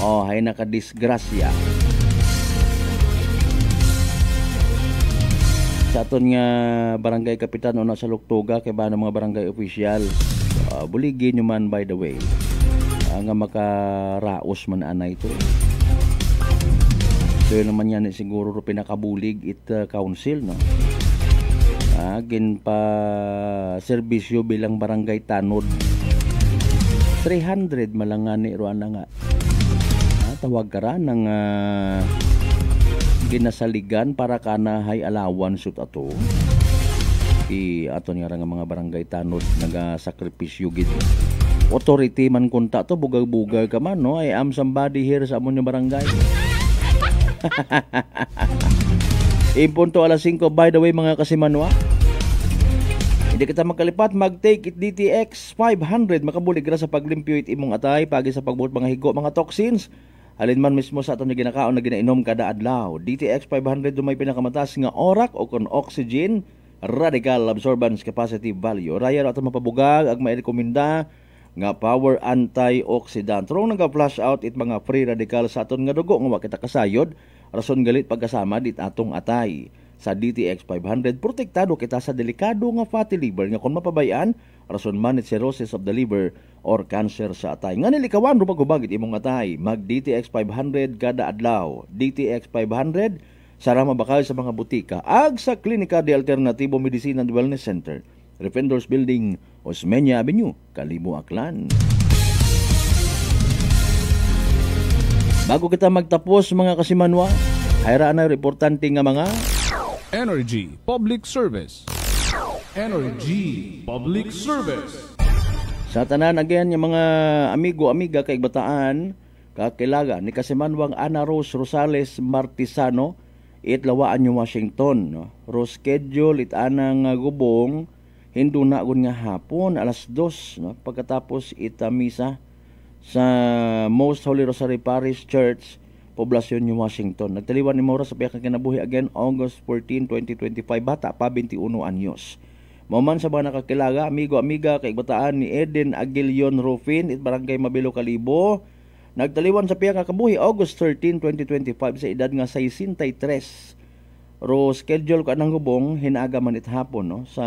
Hay nakadisgrasya. Sa aton nga barangay kapitan una sa Luktuga kay ba mga barangay official. Buligin nyo man by the way nga makaraos man anay ito. So yun naman yan siguro pinakabulig it council, no? Gin pa serbisyo bilang barangay Tanod 300 malangani roan na nga. Tawag ka ra ng ginasaligan para kanahay allowance ut ato. Aton nga nga mga barangay Tanod nagasakripisyo gid. Authority man kunta to bugag-bugag ka man, no? I am somebody here sa amon nga barangay. Impunto alas 5. By the way, mga kasimanwa, hindi kita magkalipat, mag-take it DTX 500. Makabulig ra sa paglimpyo it imong atay, pagi sa pagbuot mga higo, mga toxins. Halin man mismo sa atong ginakaon na ginainom kada adlaw. DTX 500 dumay pinakamataas nga orak o kon oxygen, radical absorbance capacity value. Raya ra atong mapabugag ag mairekomenda nga power antioxidant. Rong naga-flush out it mga free radical sa aton nga dugo nga wa kita kasayod. Rason galit pagkasama dit atong atay. Sa DTX 500, protektado kita sa delikado nga fatty liver nga kung mapabayaan, rason man it cirrhosis of the liver or cancer sa atay. Nga nilikawan ro paghubagit imong atay, mag DTX 500 kada adlaw. DTX 500 sara mabakal sa mga butika ag sa Klinika de Alternativo Medicina and Wellness Center, Defenders Building, Osmeña Avenue, Kalibo, Aklan. Bago kita magtapos mga kasimanwa, hayraan na importante nga mga Energy Public Service. Energy Public Service. Sa tanan again yung mga amigo-amiga kay bataan, kakilaga ni Kasimanwang Ana Rose Rosales Martisano, itlawaan yung Washington. No? Rose schedule it anang gubong, hindu na nga hapon, alas 2, no? Pagkatapos itamisa sa Most Holy Rosary Parish Church, Poblasyon New Washington. Nagtaliwan ni Maura sa piyakang kinabuhi again August 14, 2025. Bata pa 21 anyos. Maman sa mga nakakilaga, amigo-amiga kay bataan ni Eden Aguilion Rufin it Barangay Mabilo, Kalibo. Nagtaliwan sa piyakang kabuhi August 13, 2025 sa edad nga 63. Ro schedule ka ng hubong hinaga man it hapon no sa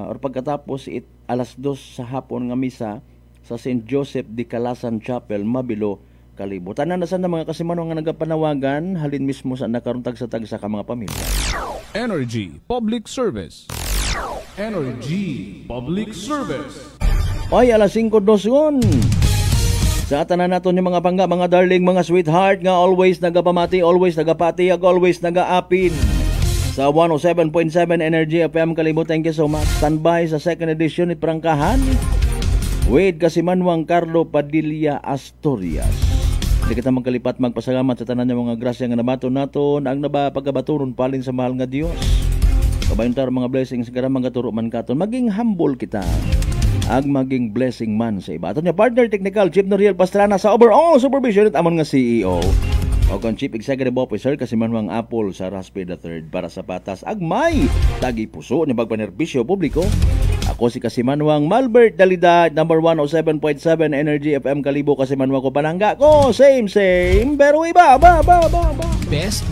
or pagkatapos it alas 2 sa hapon nga misa sa St. Joseph de Calasan Chapel, Mabilo, Kalibo. Tanan na sana mga kasimanong nga nagapanawagan, halin mismo sa nakaruntag sa tagsa ka mga pamilya. Energy Public Service. Energy Public Service. Oy, alas 5:02. Sa tanan naton yung mga pangga, mga darling, mga sweetheart nga always nagapamati, always nagapati, ag always nagaapin. Sa 107.7 Energy FM Kalibo, thank you so much. Standby sa second edition ni Prangkahan with Kasimanwang Carlo Padilla Asturias. Hindi kita magkalipat magpasalamat sa tanan ng mga grasya nga nabaton naton ang nabapagabaturon palin sa mahal nga Dios. Kabayuntar mga blessings gara mga turo man katon, maging humble kita ag maging blessing man sa iba. Aton niya partner technical Chief Noriel Pastrana sa overall supervision at amon nga CEO o kon Chief Executive Officer Kasimanwang Apple sa Raspe III para sa patas ag may tagi puso ni pagpanerbisyo publiko. Ako si Kasimanwang Malbert Dalida, number 107.7 Energy FM Kalibo, Kasimanwang ko palangga ko. Same, pero iba, ba. Best